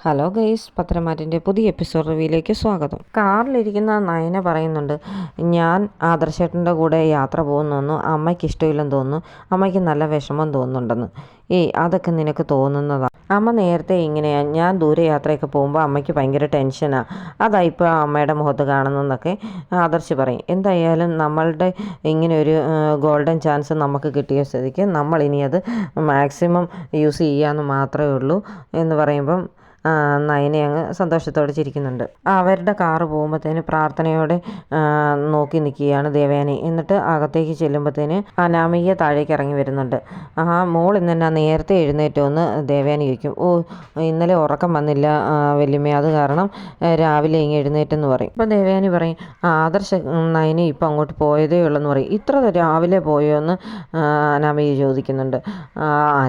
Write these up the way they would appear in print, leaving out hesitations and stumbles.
Hello guys, പത്രമാറ്റിൻ്റെ പുതിയ episode റിവ്യൂയിലേക്ക് സ്വാഗതം. കാറിലിരിക്കുന്ന നയന പറയുന്നുണ്ട്, ഞാൻ ആദർശേട്ടൻ്റെ കൂടെ യാത്ര പോകുന്നു, അമ്മയ്ക്ക് ഇഷ്ടമില്ലെന്ന് തോന്നുന്നു, അമ്മയ്ക്ക് നല്ല വിഷമം തോന്നുന്നുണ്ടെന്ന്. അതൊക്കെ നിനക്ക് തോന്നുന്നതാണ്. അമ്മ നേരത്തെ ഇങ്ങനെയാണ്, ഞാൻ ദൂരെ യാത്രയൊക്കെ പോകുമ്പോൾ അമ്മയ്ക്ക് ഭയങ്കര ടെൻഷനാണ്, അതാ ഇപ്പോൾ അമ്മയുടെ മുഖത്ത് കാണുന്നതെന്നൊക്കെ ആദർശ് പറയും. എന്തായാലും നമ്മളുടെ ഇങ്ങനെ ഒരു ഗോൾഡൻ ചാൻസ് നമുക്ക് കിട്ടിയ സ്ഥിതിക്ക് നമ്മളിനി അത് മാക്സിമം യൂസ് ചെയ്യാമെന്ന് മാത്രമേ ഉള്ളൂ എന്ന് പറയുമ്പം നയനെ അങ്ങ് സന്തോഷത്തോടെ ചിരിക്കുന്നുണ്ട്. അവരുടെ കാറ് പോകുമ്പോഴത്തേന് പ്രാർത്ഥനയോടെ നോക്കി നിൽക്കുകയാണ് ദേവയാനി. എന്നിട്ട് അകത്തേക്ക് ചെല്ലുമ്പോഴത്തേന് അനാമിക താഴേക്ക് ഇറങ്ങി വരുന്നുണ്ട്. മോൾ ഇന്നെന്നാ നേരത്തെ എഴുന്നേറ്റോ എന്ന് ദേവയാനി ചോദിക്കും. ഇന്നലെ ഉറക്കം വന്നില്ല വല്യമ്മ, അത് കാരണം രാവിലെ ഇങ്ങനെ എഴുന്നേറ്റെന്ന് പറയും. അപ്പോൾ ദേവയാനി പറയും, ആദർശ നയനെ ഇപ്പം അങ്ങോട്ട് പോയതേ ഉള്ളെന്ന് പറയും. ഇത്ര രാവിലെ പോയോ എന്ന് അനാമിക ചോദിക്കുന്നുണ്ട്.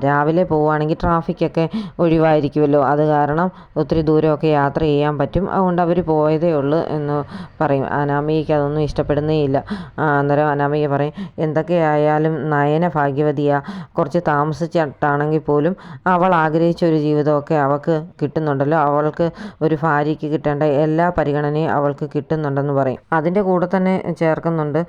രാവിലെ പോവുകയാണെങ്കിൽ ട്രാഫിക്കൊക്കെ ഒഴിവായിരിക്കുമല്ലോ, അത് കാരണം ഒത്തിരി ദൂരമൊക്കെ യാത്ര ചെയ്യാൻ പറ്റും, അതുകൊണ്ട് അവർ പോയതേ ഉള്ളൂ എന്ന് പറയും. അനാമികയ്ക്ക് അതൊന്നും ഇഷ്ടപ്പെടുന്നേ ഇല്ല. അന്നേരം അനാമിക പറയും, എന്തൊക്കെയായാലും നയന ഭാഗ്യവതിയാ, കുറച്ച് താമസിച്ചിട്ടാണെങ്കിൽ പോലും അവൾ ആഗ്രഹിച്ച ഒരു ജീവിതമൊക്കെ അവൾക്ക് കിട്ടുന്നുണ്ടല്ലോ, അവൾക്ക് ഒരു ഭാര്യയ്ക്ക് കിട്ടേണ്ട എല്ലാ പരിഗണനയും അവൾക്ക് കിട്ടുന്നുണ്ടെന്ന് പറയും. അതിൻ്റെ കൂടെ തന്നെ ചേർക്കുന്നുണ്ട്,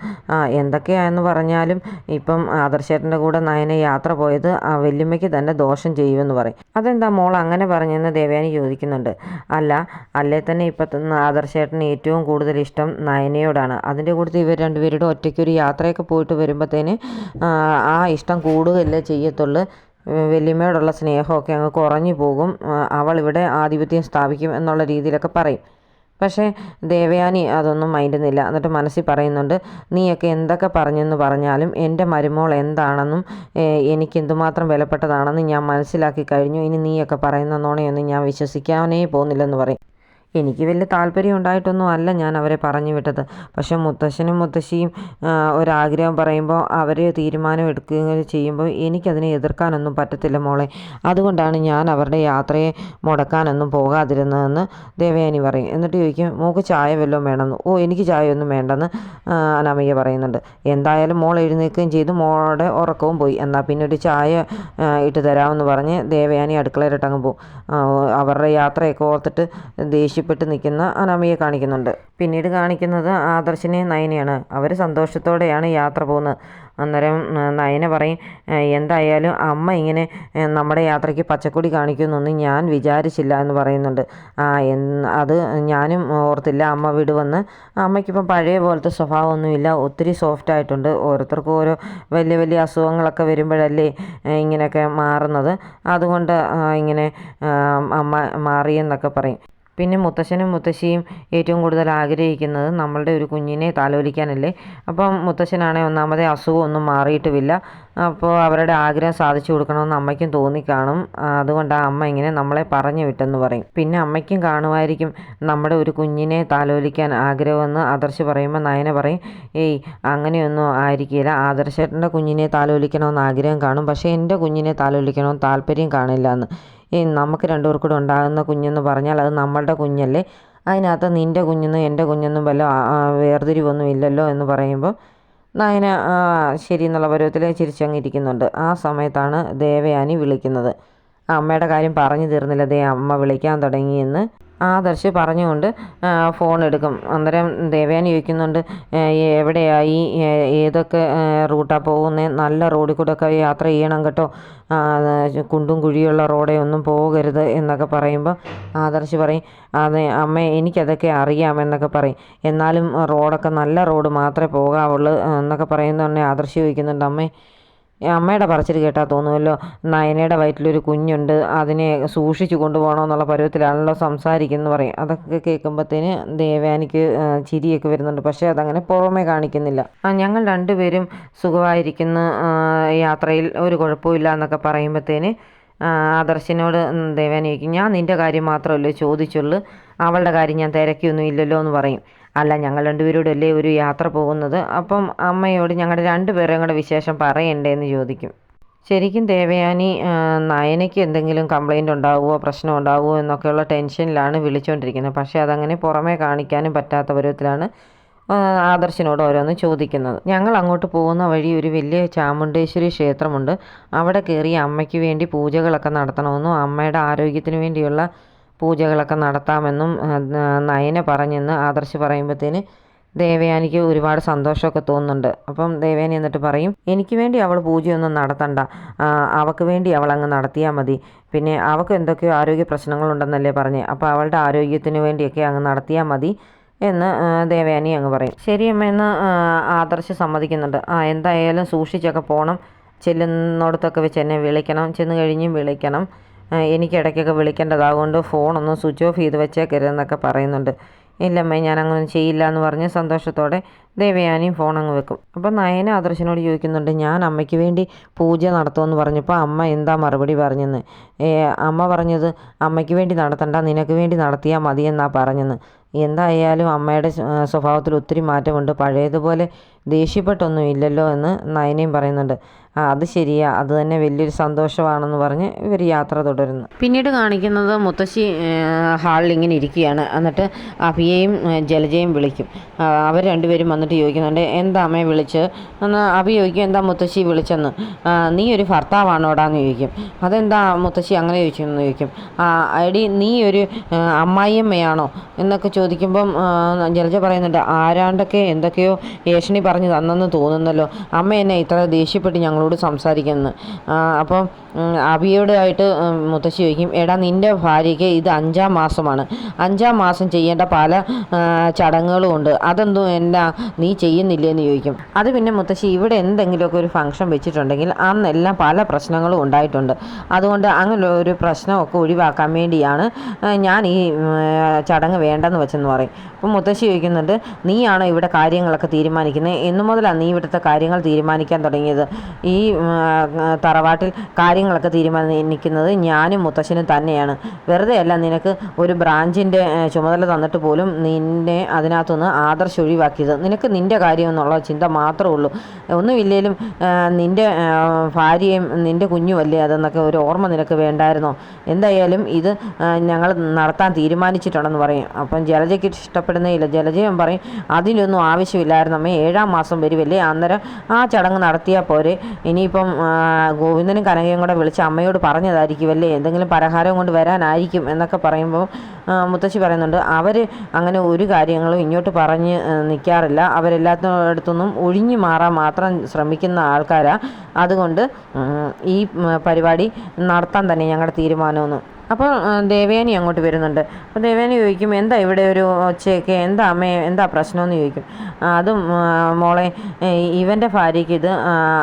എന്തൊക്കെയാണെന്ന് പറഞ്ഞാലും ഇപ്പം ആദർശേട്ടൻ്റെ കൂടെ നയന യാത്ര പോയത് വല്യമ്മയ്ക്ക് തന്നെ ദോഷം ചെയ്യുമെന്ന് പറയും. അതെന്താ മോൾ അങ്ങനെ പറഞ്ഞെന്ന് ദേവയാനി ചോദിക്കുന്നുണ്ട്. അല്ലേ തന്നെ ഇപ്പം ആദർശേട്ടന് ഏറ്റവും കൂടുതൽ ഇഷ്ടം നയനയോടാണ്. അതിൻ്റെ കൂട്ടത്തിൽ ഇവർ രണ്ടുപേരുടെ ഒറ്റയ്ക്കൊരു യാത്രയൊക്കെ പോയിട്ട് വരുമ്പോഴത്തേന് ആ ഇഷ്ടം കൂടുകയല്ലേ ചെയ്യത്തുള്ളൂ, വല്യമ്മയോടുള്ള സ്നേഹമൊക്കെ അങ്ങ് കുറഞ്ഞു പോകും, അവൾ ഇവിടെ ആധിപത്യം സ്ഥാപിക്കും എന്നുള്ള രീതിയിലൊക്കെ പറയും. പക്ഷേ ദേവയാനി അതൊന്നും മൈൻഡുന്നില്ല. എന്നിട്ട് മനസ്സിൽ പറയുന്നുണ്ട്, നീയൊക്കെ എന്തൊക്കെ പറഞ്ഞെന്ന് പറഞ്ഞാലും എൻ്റെ മരുമോൾ എന്താണെന്നും എനിക്ക് എന്തുമാത്രം വിലപ്പെട്ടതാണെന്നും ഞാൻ മനസ്സിലാക്കി കഴിഞ്ഞു, ഇനി നീയൊക്കെ പറയുന്ന നുണയൊന്നും ഞാൻ വിശ്വസിക്കാനേ പോകുന്നില്ലെന്ന് പറയും. എനിക്ക് വലിയ താല്പര്യം ഉണ്ടായിട്ടൊന്നും അല്ല ഞാൻ അവരെ പറഞ്ഞു വിട്ടത്, പക്ഷേ മുത്തശ്ശനും മുത്തശ്ശിയും ഒരാഗ്രഹം പറയുമ്പോൾ അവർ തീരുമാനം എടുക്കുകയും ചെയ്യുമ്പോൾ എനിക്കതിനെ എതിർക്കാനൊന്നും പറ്റത്തില്ല മോളെ, അതുകൊണ്ടാണ് ഞാൻ അവരുടെ യാത്രയെ മുടക്കാനൊന്നും പോകാതിരുന്നതെന്ന് ദേവയാനി പറയും. എന്നിട്ട് ചോദിക്കും, മോൾക്ക് ചായ വല്ലതും വേണമെന്ന്. എനിക്ക് ചായയൊന്നും വേണ്ടെന്ന് അനാമിക പറയുന്നുണ്ട്. എന്തായാലും മോൾ എഴുന്നേൽക്കുകയും ചെയ്തു, മോളുടെ ഉറക്കവും പോയി, എന്നാൽ പിന്നെ ഒരു ചായ ഇട്ട് തരാമെന്ന് പറഞ്ഞ് ദേവയാനി അടുക്കളയിലിട്ടങ്ങ് പോകും. അവരുടെ യാത്രയൊക്കെ ഓർത്തിട്ട് ദേഷ്യപ്പെട്ട് നിൽക്കുന്ന അനാമികയെ കാണിക്കുന്നുണ്ട്. പിന്നീട് കാണിക്കുന്നത് ആദർശിനെയും നയനയാണ്. അവർ സന്തോഷത്തോടെയാണ് യാത്ര പോകുന്നത്. അന്നേരം നയന പറയും, എന്തായാലും അമ്മ ഇങ്ങനെ നമ്മുടെ യാത്രയ്ക്ക് പച്ചക്കൊടി കാണിക്കുമെന്നൊന്നും ഞാൻ വിചാരിച്ചില്ല എന്ന് പറയുന്നുണ്ട്. അത് ഞാനും ഓർത്തില്ല അമ്മ വിടുവെന്ന്. അമ്മയ്ക്കിപ്പം പഴയ പോലത്തെ സ്വഭാവമൊന്നുമില്ല, ഒത്തിരി സോഫ്റ്റ് ആയിട്ടുണ്ട്. ഓരോരുത്തർക്കും ഓരോ വലിയ വലിയ അസുഖങ്ങളൊക്കെ വരുമ്പോഴല്ലേ ഇങ്ങനെയൊക്കെ മാറുന്നത്, അതുകൊണ്ട് ഇങ്ങനെ അമ്മ മാറിയെന്നൊക്കെ പറയും. പിന്നെ മുത്തശ്ശനും മുത്തശ്ശിയും ഏറ്റവും കൂടുതൽ ആഗ്രഹിക്കുന്നത് നമ്മളുടെ ഒരു കുഞ്ഞിനെ താലോലിക്കാനല്ലേ. അപ്പം മുത്തശ്ശനാണെങ്കിൽ ഒന്നാമതേ അസുഖമൊന്നും മാറിയിട്ടുമില്ല, അപ്പോൾ അവരുടെ ആഗ്രഹം സാധിച്ചു കൊടുക്കണമെന്ന് അമ്മയ്ക്കും തോന്നിക്കാണും, അതുകൊണ്ടാണ് അമ്മ ഇങ്ങനെ നമ്മളെ പറഞ്ഞു വിട്ടെന്ന് പറയും. പിന്നെ അമ്മയ്ക്കും കാണുമായിരിക്കും നമ്മുടെ ഒരു കുഞ്ഞിനെ താലോലിക്കാൻ ആഗ്രഹമെന്ന് ആദർശ് പറയുമ്പോൾ നയന പറയും, അങ്ങനെയൊന്നും ആയിരിക്കില്ല, ആദർശേട്ടൻ്റെ കുഞ്ഞിനെ താലോലിക്കണമെന്ന് ആഗ്രഹം കാണും, പക്ഷേ എൻ്റെ കുഞ്ഞിനെ താലോലിക്കണമെന്ന് താല്പര്യം കാണില്ല എന്ന്. നമുക്ക് രണ്ടുപേർക്കും കൂടെ ഉണ്ടാകുന്ന കുഞ്ഞെന്ന് പറഞ്ഞാൽ അത് നമ്മളുടെ കുഞ്ഞല്ലേ, അതിനകത്ത് നിൻ്റെ കുഞ്ഞെന്നും എൻ്റെ കുഞ്ഞെന്നും വല്ല വേർതിരിവൊന്നും ഇല്ലല്ലോ എന്ന് പറയുമ്പോൾ നയന ശരി എന്നുള്ള പരുവത്തിൽ ചിരിച്ചങ്ങ് ഇരിക്കുന്നുണ്ട്. ആ സമയത്താണ് ദേവയാനി വിളിക്കുന്നത്. അമ്മയുടെ കാര്യം പറഞ്ഞു തീർന്നില്ല, അമ്മ വിളിക്കാൻ തുടങ്ങിയെന്ന് ആദർശ് പറഞ്ഞുകൊണ്ട് ഫോൺ എടുക്കും. അന്നേരം ദേവയാനി ചോദിക്കുന്നുണ്ട്, എവിടെയായി, ഏതൊക്കെ റൂട്ടാണ് പോകുന്നത്, നല്ല റോഡിൽ കൂടെ ഒക്കെ യാത്ര ചെയ്യണം കേട്ടോ, കുണ്ടും കുഴിയുള്ള റോഡേ ഒന്നും പോകരുത് എന്നൊക്കെ പറയുമ്പോൾ ആദർശ് പറയും, അതെ അമ്മേ എനിക്കതൊക്കെ അറിയാമെന്നൊക്കെ പറയും, എന്നാലും റോഡൊക്കെ നല്ല റോഡ് മാത്രമേ പോകാവുള്ളൂ എന്നൊക്കെ പറയുന്നതന്നെ ആദർശ് ചോദിക്കുന്നുണ്ട്. അമ്മയുടെ പറച്ചിൽ കേട്ടാൽ തോന്നുമല്ലോ നയനയുടെ വയറ്റിലൊരു കുഞ്ഞുണ്ട്, അതിനെ സൂക്ഷിച്ചു കൊണ്ടുപോകണമെന്നുള്ള പരുവത്തിലാണല്ലോ സംസാരിക്കുന്നു പറയും. അതൊക്കെ കേൾക്കുമ്പോഴത്തേന് ദേവയാനിക്ക് ചിരിയൊക്കെ വരുന്നുണ്ട്, പക്ഷേ അതങ്ങനെ പുറമേ കാണിക്കുന്നില്ല. ഞങ്ങൾ രണ്ടുപേരും സുഖമായിരിക്കുന്ന യാത്രയിൽ ഒരു കുഴപ്പമില്ല എന്നൊക്കെ പറയുമ്പോഴത്തേന് ആദർശിനോട് ദേവയാനി ചോദിക്കും, ഞാൻ നിൻ്റെ കാര്യം മാത്രമല്ലേ ചോദിച്ചുള്ളൂ, അവളുടെ കാര്യം ഞാൻ തിരക്കിയൊന്നും ഇല്ലല്ലോ എന്ന് പറയും. അല്ല, ഞങ്ങൾ രണ്ടുപേരോടല്ലേ ഒരു യാത്ര പോകുന്നത്, അപ്പം അമ്മയോട് ഞങ്ങളുടെ രണ്ടുപേരെയും കൂടെ വിശേഷം പറയണ്ടേ എന്ന് ചോദിക്കും. ശരിക്കും ദേവയാനി നയനയ്ക്ക് എന്തെങ്കിലും കംപ്ലൈൻറ്റ് ഉണ്ടാവുമോ പ്രശ്നം ഉണ്ടാവുമോ എന്നൊക്കെയുള്ള ടെൻഷനിലാണ് വിളിച്ചുകൊണ്ടിരിക്കുന്നത്, പക്ഷേ അതങ്ങനെ പുറമേ കാണിക്കാനും പറ്റാത്ത പരുവത്തിലാണ് ആദർശിനോട് ഓരോന്ന് ചോദിക്കുന്നത്. ഞങ്ങൾ അങ്ങോട്ട് പോകുന്ന വഴി ഒരു വലിയ ചാമുണ്ടേശ്വരി ക്ഷേത്രമുണ്ട്, അവിടെ കയറി അമ്മയ്ക്ക് വേണ്ടി പൂജകളൊക്കെ നടത്തണമെന്നും അമ്മയുടെ ആരോഗ്യത്തിന് വേണ്ടിയുള്ള പൂജകളൊക്കെ നടത്താമെന്നും നയന പറഞ്ഞെന്ന് ആദർശ് പറയുമ്പോഴത്തേന് ദേവയാനിക്ക് ഒരുപാട് സന്തോഷമൊക്കെ തോന്നുന്നുണ്ട്. അപ്പം ദേവയാനി എന്നിട്ട് പറയും, എനിക്ക് വേണ്ടി അവൾ പൂജയൊന്നും നടത്തണ്ട, അവൾക്ക് വേണ്ടി അവൾ അങ്ങ് നടത്തിയാൽ മതി. പിന്നെ അവൾക്ക് എന്തൊക്കെയോ ആരോഗ്യ പ്രശ്നങ്ങളുണ്ടെന്നല്ലേ പറഞ്ഞേ, അപ്പോൾ അവളുടെ ആരോഗ്യത്തിന് വേണ്ടിയൊക്കെ അങ്ങ് നടത്തിയാൽ മതി എന്ന് ദേവയാനി അങ്ങ് പറയും. ശരിയമ്മയെന്ന് ആദർശ് സമ്മതിക്കുന്നുണ്ട്. എന്തായാലും സൂക്ഷിച്ചൊക്കെ പോകണം, ചെല്ലുന്നിടത്തൊക്കെ വെച്ച് എന്നെ വിളിക്കണം, ചെന്ന് കഴിഞ്ഞും വിളിക്കണം, എനിക്ക് ഇടയ്ക്കൊക്കെ വിളിക്കേണ്ടതാകൊണ്ട് ഫോണൊന്നും സ്വിച്ച് ഓഫ് ചെയ്ത് വെച്ചേക്കരുതെന്നൊക്കെ പറയുന്നുണ്ട്. ഇല്ലമ്മേ, ഞാൻ അങ്ങനെ ചെയ്യില്ല എന്ന് പറഞ്ഞ് സന്തോഷത്തോടെ ദേവയാനിയും ഫോൺ അങ്ങ് വെക്കും. അപ്പം നയന ആദർശിനോട് ചോദിക്കുന്നുണ്ട്, ഞാൻ അമ്മയ്ക്ക് വേണ്ടി പൂജ നടത്തുമെന്ന് പറഞ്ഞപ്പോൾ അമ്മ എന്താ മറുപടി പറഞ്ഞെന്ന്. അമ്മ പറഞ്ഞത് അമ്മയ്ക്ക് വേണ്ടി നടത്തണ്ട, നിനക്ക് വേണ്ടി നടത്തിയാൽ മതിയെന്നാണ് പറഞ്ഞെന്ന്. എന്തായാലും അമ്മയുടെ സ്വഭാവത്തിൽ ഒത്തിരി മാറ്റമുണ്ട്, പഴയതുപോലെ ദേഷ്യപ്പെട്ടൊന്നും ഇല്ലല്ലോ എന്ന് നയനയും പറയുന്നുണ്ട്. അത് ശരിയാ, അത് തന്നെ വലിയൊരു സന്തോഷമാണെന്ന് പറഞ്ഞ് ഇവർ യാത്ര തുടരുന്നു. പിന്നീട് കാണിക്കുന്നത് മുത്തശ്ശി ഹാളിൽ ഇങ്ങനെ ഇരിക്കുകയാണ്. എന്നിട്ട് അഭിയെയും ജലജയും വിളിക്കും. അവർ രണ്ടുപേരും വന്നിട്ട് ചോദിക്കുന്നുണ്ട്, എന്താ അമ്മയെ വിളിച്ച് എന്ന്. അഭി ചോദിക്കും, എന്താ മുത്തശ്ശി വിളിച്ചെന്ന്. നീ ഒരു ഭർത്താവാണോടാന്ന് ചോദിക്കും. അതെന്താ മുത്തശ്ശി അങ്ങനെ ചോദിച്ചെന്ന് ചോദിക്കും. എടി, നീ ഒരു അമ്മായിയമ്മയാണോ എന്നൊക്കെ ചോദിക്കുമ്പം ജലജ പറയുന്നുണ്ട്, ആരാണ്ടൊക്കെ എന്തൊക്കെയോ ഏഷണി പറഞ്ഞു തന്നെന്ന് തോന്നുന്നല്ലോ, അമ്മ എന്നെ ഇത്ര ദേഷ്യപ്പെട്ട് ഞങ്ങളോട് സംസാരിക്കുന്നത്. അപ്പം അഭിയോടായിട്ട് മുത്തശ്ശി ചോദിക്കും, എടാ നിൻ്റെ ഭാര്യയ്ക്ക് ഇത് 5-ാം മാസമാണ്, 5-ാം മാസം ചെയ്യേണ്ട പല ചടങ്ങുകളും ഉണ്ട്, അതൊന്നും എന്നാ നീ ചെയ്യുന്നില്ലേന്ന് ചോദിക്കും. അത് പിന്നെ മുത്തശ്ശി, ഇവിടെ എന്തെങ്കിലുമൊക്കെ ഒരു ഫംഗ്ഷൻ വെച്ചിട്ടുണ്ടെങ്കിൽ അന്നെല്ലാം പല പ്രശ്നങ്ങളും ഉണ്ടായിട്ടുണ്ട്, അതുകൊണ്ട് അങ്ങനെ ഒരു പ്രശ്നമൊക്കെ ഒഴിവാക്കാൻ വേണ്ടിയാണ് ഞാൻ ഈ ചടങ്ങ് വേണ്ടെന്ന് വെച്ചെന്ന് പറയും. അപ്പം മുത്തശ്ശി ചോദിക്കുന്നുണ്ട്, നീയാണോ ഇവിടെ കാര്യങ്ങളൊക്കെ തീരുമാനിക്കുന്നത്, എന്നു മുതലാണ് നീ ഇവിടുത്തെ കാര്യങ്ങൾ തീരുമാനിക്കാൻ തുടങ്ങിയത്? ഈ തറവാട്ടിൽ കാര്യങ്ങളൊക്കെ തീരുമാനിക്കുന്നത് ഞാനും മുത്തശ്ശനും തന്നെയാണ്, വെറുതെ അല്ല നിനക്ക് ഒരു ബ്രാഞ്ചിൻ്റെ ചുമതല തന്നിട്ട് പോലും നിന്നെ അതിനകത്തുനിന്ന് ആദർശ് ഒഴിവാക്കിയത്. നിനക്ക് നിൻ്റെ കാര്യം എന്നുള്ള ചിന്ത മാത്രമേ ഉള്ളൂ, ഒന്നുമില്ലേലും നിൻ്റെ ഭാര്യയും നിൻ്റെ കുഞ്ഞുമല്ലേ അതെന്നൊക്കെ ഒരു ഓർമ്മ നിനക്ക് വേണ്ടായിരുന്നോ? എന്തായാലും ഇത് ഞങ്ങൾ നടത്താൻ തീരുമാനിച്ചിട്ടുണ്ടെന്ന് പറയും. അപ്പം ജലജയ്ക്ക് ഇഷ്ടപ്പെടുന്നേയില്ല. ജലജയും പറയും, അതിലൊന്നും ആവശ്യമില്ലായിരുന്നു അമ്മേ, 7-ാം മാസം വരുമല്ലേ, അന്നേരം ആ ചടങ്ങ് നടത്തിയാൽ പോരെ. ഇനിയിപ്പം ഗോവിന്ദനും കനകയും കൂടെ വിളിച്ച് അമ്മയോട് പറഞ്ഞതായിരിക്കുമല്ലേ, എന്തെങ്കിലും പലഹാരം കൊണ്ട് വരാനായിരിക്കും എന്നൊക്കെ പറയുമ്പോൾ മുത്തശ്ശി പറയുന്നുണ്ട്, അവർ അങ്ങനെ ഒരു കാര്യങ്ങളും ഇങ്ങോട്ട് പറഞ്ഞ് നിൽക്കാറില്ല, അവരെല്ലാത്തിടത്തുനിന്നും ഒഴിഞ്ഞു മാറാൻ മാത്രം ശ്രമിക്കുന്ന ആൾക്കാരാണ്, അതുകൊണ്ട് ഈ പരിപാടി നടത്താൻ തന്നെ ഞങ്ങളുടെ തീരുമാനമെന്ന്. അപ്പോൾ ദേവയാനി അങ്ങോട്ട് വരുന്നുണ്ട്. അപ്പോൾ ദേവയാനി ചോദിക്കും, എന്താ ഇവിടെ ഒരു ഒച്ചയൊക്കെ, എന്താ അമ്മേ, എന്താ പ്രശ്നമെന്ന് ചോദിക്കും. അതും മോളെ, ഇവൻ്റെ ഭാര്യയ്ക്ക് ഇത്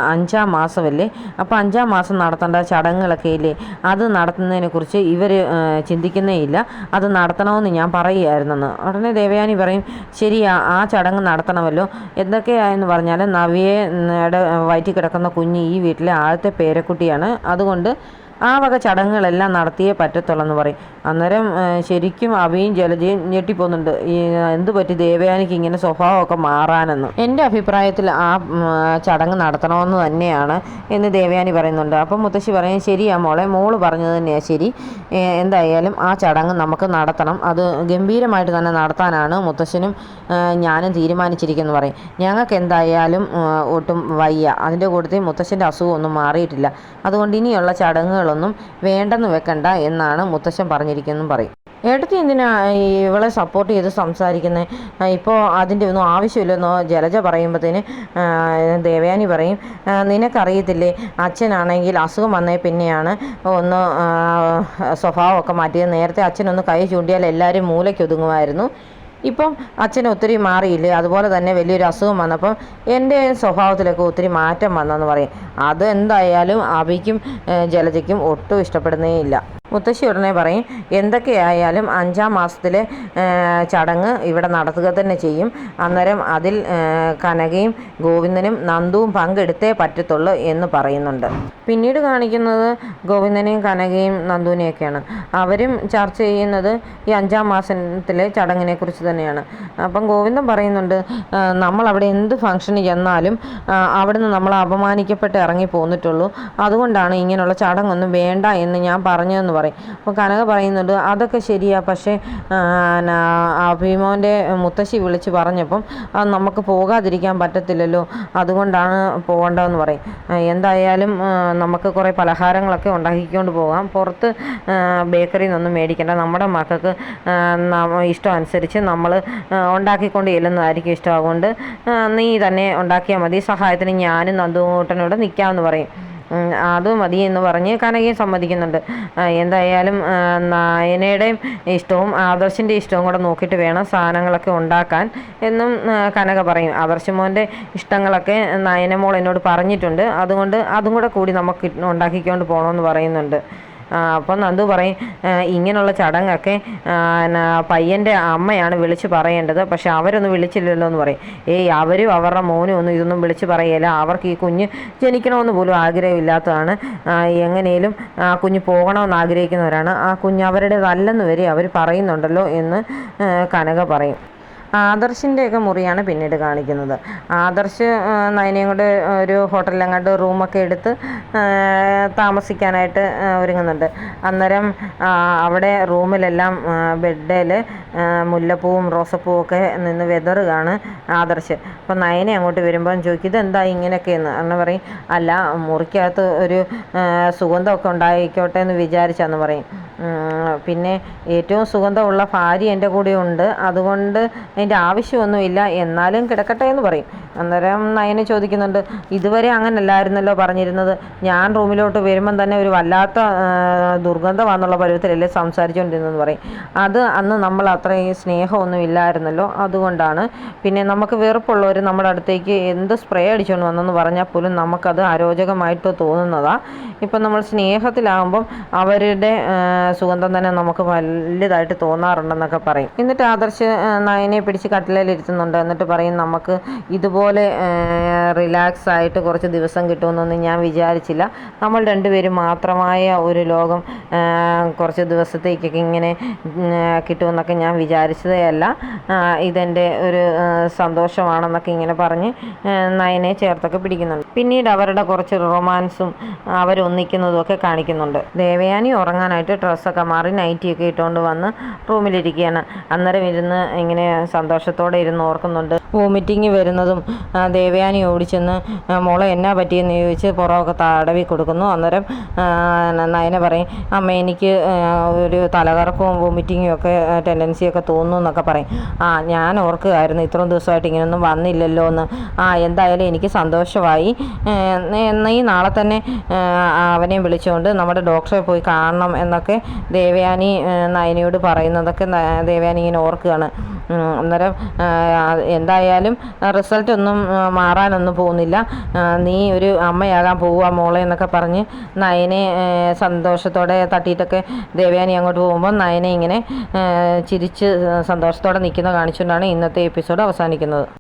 5-ാം മാസമല്ലേ, അപ്പോൾ 5-ാം മാസം നടത്തേണ്ട ചടങ്ങുകളൊക്കെ ഇല്ലേ, അത് നടത്തുന്നതിനെക്കുറിച്ച് ഇവർ ചിന്തിക്കുന്നേ ഇല്ല, അത് നടത്തണമെന്ന് ഞാൻ പറയുകയായിരുന്നെന്ന്. ഉടനെ ദേവയാനി പറയും, ശരിയാ, ആ ചടങ്ങ് നടത്തണമല്ലോ, എന്തൊക്കെയായെന്ന് പറഞ്ഞാൽ നവ്യയുടെ വയറ്റിൽ കിടക്കുന്ന കുഞ്ഞ് ഈ വീട്ടിലെ ആദ്യത്തെ പേരക്കുട്ടിയാണ്, അതുകൊണ്ട് ആ വക ചടങ്ങുകളെല്ലാം നടത്തിയേ പറ്റത്തുള്ളെന്ന് പറയും. അന്നേരം ശരിക്കും അഭിയും ജലജയും ഞെട്ടിപ്പോകുന്നുണ്ട്, ഈ എന്ത് പറ്റി ദേവയാനിക്ക് ഇങ്ങനെ സ്വഭാവമൊക്കെ മാറാനെന്ന്. എൻ്റെ അഭിപ്രായത്തിൽ ആ ചടങ്ങ് നടത്തണമെന്ന് തന്നെയാണ് എന്ന് ദേവയാനി പറയുന്നുണ്ട്. അപ്പം മുത്തശ്ശി പറയും, ശരിയാ മോളെ, മോള് പറഞ്ഞത് തന്നെയാണ് ശരി, എന്തായാലും ആ ചടങ്ങ് നമുക്ക് നടത്തണം, അത് ഗംഭീരമായിട്ട് തന്നെ നടത്താനാണ് മുത്തശ്ശനും ഞാനും തീരുമാനിച്ചിരിക്കുന്നു പറയും. ഞങ്ങൾക്ക് എന്തായാലും ഒട്ടും വയ്യ, അതിൻ്റെ കൂട്ടത്തിൽ മുത്തശ്ശൻ്റെ അസുഖമൊന്നും മാറിയിട്ടില്ല, അതുകൊണ്ട് ഇനിയുള്ള ചടങ്ങുകളൊന്നും വേണ്ടെന്ന് വെക്കണ്ട എന്നാണ് മുത്തശ്ശൻ പറഞ്ഞിരിക്കുന്നതെന്നും പറയും. ഏട്ടത്തി എന്തിനാ ഇവളെ സപ്പോർട്ട് ചെയ്ത് സംസാരിക്കുന്നത്, ഇപ്പോൾ അതിൻ്റെ ഒന്നും ആവശ്യമില്ലെന്നോ ജലജ പറയുമ്പോഴത്തേന് ദേവയാനി പറയും, നിനക്കറിയത്തില്ലേ, അച്ഛനാണെങ്കിൽ അസുഖം വന്നേ പിന്നെയാണ് ഒന്ന് സ്വഭാവമൊക്കെ മാറ്റിയത്, നേരത്തെ അച്ഛനൊന്ന് കൈ ചൂണ്ടിയാൽ എല്ലാവരും മൂലയ്ക്കൊതുങ്ങുമായിരുന്നു, ഇപ്പം അച്ഛന് ഒത്തിരി മാറിയില്ലേ, അതുപോലെ തന്നെ വലിയൊരു അസുഖം വന്നപ്പം എൻ്റെ സ്വഭാവത്തിലൊക്കെ ഒത്തിരി മാറ്റം വന്നെന്ന് പറയും. അത് എന്തായാലും അഭിക്കും ജലജയ്ക്കും ഒട്ടും ഇഷ്ടപ്പെടുന്നേ ഇല്ല. മുത്തശ്ശി ഉടനെ പറയും, എന്തൊക്കെയായാലും 5-ാം മാസത്തിലെ ചടങ്ങ് ഇവിടെ നടത്തുക തന്നെ ചെയ്യും, അന്നേരം അതിൽ കനകയും ഗോവിന്ദനും നന്ദുവും പങ്കെടുത്തേ പറ്റത്തുള്ളൂ എന്ന് പറയുന്നുണ്ട്. പിന്നീട് കാണിക്കുന്നത് ഗോവിന്ദനെയും കനകയും നന്ദുവിനെയൊക്കെയാണ്. അവരും ചർച്ച ചെയ്യുന്നത് ഈ 5-ാം മാസത്തിലെ ചടങ്ങിനെ കുറിച്ച് തന്നെയാണ്. അപ്പം ഗോവിന്ദൻ പറയുന്നുണ്ട്, നമ്മളവിടെ എന്ത് ഫംഗ്ഷന് ചെന്നാലും അവിടുന്ന് നമ്മൾ അപമാനിക്കപ്പെട്ട് ഇറങ്ങി പോന്നിട്ടുള്ളൂ, അതുകൊണ്ടാണ് ഇങ്ങനെയുള്ള ചടങ്ങൊന്നും വേണ്ട എന്ന് ഞാൻ പറഞ്ഞതെന്ന് പറയും. അപ്പോൾ കനക പറയുന്നുണ്ട് അതൊക്കെ ശരിയാ, പക്ഷേ അഭിമോൻ്റെ മുത്തശ്ശി വിളിച്ച് പറഞ്ഞപ്പം നമുക്ക് പോകാതിരിക്കാൻ പറ്റത്തില്ലല്ലോ, അതുകൊണ്ടാണ് പോകേണ്ടതെന്ന് പറയും. എന്തായാലും നമുക്ക് കുറേ പലഹാരങ്ങളൊക്കെ ഉണ്ടാക്കിക്കൊണ്ട് പോകാം, പുറത്ത് ബേക്കറിയിൽ നിന്നൊന്നും മേടിക്കേണ്ട, നമ്മുടെ മക്കൾക്ക് ഇഷ്ടം അനുസരിച്ച് നമ്മൾ ഉണ്ടാക്കിക്കൊണ്ട് ചെല്ലുന്നതായിരിക്കും ഇഷ്ടം, അതുകൊണ്ട് നീ തന്നെ ഉണ്ടാക്കിയാൽ മതി, സഹായത്തിന് ഞാനും നന്ദുകൂട്ടനോട് നിൽക്കാമെന്ന് പറയും. അത് മതി എന്ന് പറഞ്ഞ് കനകയും സമ്മതിക്കുന്നുണ്ട്. എന്തായാലും നയനയുടെയും ഇഷ്ടവും ആദർശിൻ്റെ ഇഷ്ടവും കൂടെ നോക്കിയിട്ട് വേണം സാധനങ്ങളൊക്കെ ഉണ്ടാക്കാൻ എന്നും കനക പറയും. ആദർശ് മോൻ്റെ ഇഷ്ടങ്ങളൊക്കെ നയനമോൾ എന്നോട് പറഞ്ഞിട്ടുണ്ട്, അതുകൊണ്ട് അതും കൂടെ കൂടി നമുക്ക് ഉണ്ടാക്കിക്കൊണ്ട് പോകണമെന്ന് പറയുന്നുണ്ട്. അപ്പം നന്ദു പറയും ഇങ്ങനെയുള്ള ചടങ്ങൊക്കെ പയ്യൻ്റെ അമ്മയാണ് വിളിച്ച് പറയേണ്ടത്, പക്ഷെ അവരൊന്നും വിളിച്ചില്ലല്ലോ എന്ന് പറയും. അവരും അവരുടെ മോനും ഒന്നും ഇതൊന്നും വിളിച്ച് പറയില്ല, അവർക്ക് ഈ കുഞ്ഞ് ജനിക്കണമെന്ന് പോലും ആഗ്രഹമില്ലാത്തതാണ്, എങ്ങനെയും ആ കുഞ്ഞ് പോകണമെന്ന് ആഗ്രഹിക്കുന്നവരാണ്, ആ കുഞ്ഞ് അവരുടേതല്ലെന്ന് വരെ അവർ പറയുന്നുണ്ടല്ലോ എന്ന് കനക പറയും. ആദർശിൻ്റെയൊക്കെ മുറിയാണ് പിന്നീട് കാണിക്കുന്നത്. ആദർശ് നയനയും കൂടെ ഒരു ഹോട്ടലിലെങ്ങാണ്ട് റൂമൊക്കെ എടുത്ത് താമസിക്കാനായിട്ട് ഒരുങ്ങുന്നുണ്ട്. അന്നേരം അവിടെ റൂമിലെല്ലാം ബെഡിൽ മുല്ലപ്പൂവും റോസപ്പൂവും ഒക്കെ നിന്ന് വെതറുകയാണ് ആദർശ്. അപ്പം നയനെ അങ്ങോട്ട് വരുമ്പം ചോദിക്കും ഇതെന്താ ഇങ്ങനെയൊക്കെയെന്ന്. അന്ന് പറയും അല്ല, മുറിക്കകത്ത് ഒരു സുഗന്ധമൊക്കെ ഉണ്ടായിക്കോട്ടെ എന്ന് വിചാരിച്ചാന്ന് പറയും. പിന്നെ ഏറ്റവും സുഗന്ധമുള്ള ഭാര്യ എൻ്റെ കൂടെ ഉണ്ട്, അതുകൊണ്ട് അതിൻ്റെ ആവശ്യമൊന്നുമില്ല, എന്നാലും കിടക്കട്ടെ എന്ന് പറയും. അന്നേരം നയനെ ചോദിക്കുന്നുണ്ട് ഇതുവരെ അങ്ങനല്ലായിരുന്നല്ലോ പറഞ്ഞിരുന്നത്, ഞാൻ റൂമിലോട്ട് വരുമ്പം തന്നെ ഒരു വല്ലാത്ത ദുർഗന്ധമാണെന്നുള്ള പരുവത്തിലല്ലേ സംസാരിച്ചുകൊണ്ടിരുന്നെന്ന് പറയും. അത് അന്ന് നമ്മൾ അത്രയും സ്നേഹമൊന്നും ഇല്ലായിരുന്നല്ലോ, അതുകൊണ്ടാണ്. പിന്നെ നമുക്ക് വെറുപ്പുള്ളവർ നമ്മുടെ അടുത്തേക്ക് എന്ത് സ്പ്രേ അടിച്ചുകൊണ്ട് വന്നെന്ന് പറഞ്ഞാൽ പോലും നമുക്കത് അരോചകമായിട്ട് തോന്നുന്നതാണ്. ഇപ്പം നമ്മൾ സ്നേഹത്തിലാകുമ്പം അവരുടെ സുഗന്ധം തന്നെ നമുക്ക് വലുതായിട്ട് തോന്നാറുണ്ടെന്നൊക്കെ പറയും. എന്നിട്ട് ആദർശ് നയനെ പിടിച്ച് കട്ടിലേലിരുത്തുന്നുണ്ട്. എന്നിട്ട് പറയും നമുക്ക് ഇതുപോലെ റിലാക്സ് ആയിട്ട് കുറച്ച് ദിവസം കിട്ടുമെന്നൊന്നും ഞാൻ വിചാരിച്ചില്ല, നമ്മൾ രണ്ടുപേരും മാത്രമായ ഒരു ലോകം കുറച്ച് ദിവസത്തേക്കൊക്കെ ഇങ്ങനെ കിട്ടുമെന്നൊക്കെ ഞാൻ വിചാരിച്ചതേ അല്ല, ഇതെൻ്റെ ഒരു സന്തോഷമാണെന്നൊക്കെ ഇങ്ങനെ പറഞ്ഞ് നയനെ ചേർത്തൊക്കെ പിടിക്കുന്നുണ്ട്. പിന്നീട് അവരുടെ കുറച്ച് റൊമാൻസും അവരൊന്നിക്കുന്നതും ഒക്കെ കാണിക്കുന്നുണ്ട്. ദേവയാനി ഉറങ്ങാനായിട്ട് ഡ്രസ്സൊക്കെ മാറി നൈറ്റിയൊക്കെ ഇട്ടുകൊണ്ട് വന്ന് റൂമിലിരിക്കുകയാണ്. അന്നേരം ഇരുന്ന് ഇങ്ങനെ സന്തോഷത്തോടെ ഇരുന്ന് ഓർക്കുന്നുണ്ട്. വോമിറ്റിങ് വരുന്നതും ദേവയാനി ഓടിച്ചെന്ന് മോളെ എന്നാ പറ്റിയെന്ന് ചോദിച്ച് പുറമൊക്കെ തടവി കൊടുക്കുന്നു. അന്നേരം നയന പറയും അമ്മ എനിക്ക് ഒരു തലകറക്കവും വോമിറ്റിങ്ങും ഒക്കെ ടെൻഡൻസിയൊക്കെ തോന്നുന്നു എന്നൊക്കെ പറയും. ഞാൻ ഓർക്കുകയായിരുന്നു ഇത്രയും ദിവസമായിട്ട് ഇങ്ങനെയൊന്നും വന്നില്ലല്ലോ എന്ന്. എന്തായാലും എനിക്ക് സന്തോഷമായി, നീ നാളെ തന്നെ അവനെയും വിളിച്ചുകൊണ്ട് നമ്മുടെ ഡോക്ടറെ പോയി കാണണം എന്നൊക്കെ ദേവയാനി നയനയോട് പറയുന്നതൊക്കെ ദേവയാനി ഇങ്ങനെ ഓർക്കുകയാണ്. അന്നേരം എന്തായാലും റിസൾട്ടൊന്നും മാറാനൊന്നും പോകുന്നില്ല, നീ ഒരു അമ്മയാകാൻ പോവുക മോളെ എന്നൊക്കെ പറഞ്ഞ് നയനെ സന്തോഷത്തോടെ തട്ടിയിട്ടൊക്കെ ദേവയാനി അങ്ങോട്ട് പോകുമ്പോൾ നയനെ ഇങ്ങനെ ചിരിച്ച് സന്തോഷത്തോടെ നിൽക്കുന്ന കാണിച്ചുകൊണ്ടാണ് ഇന്നത്തെ എപ്പിസോഡ് അവസാനിക്കുന്നത്.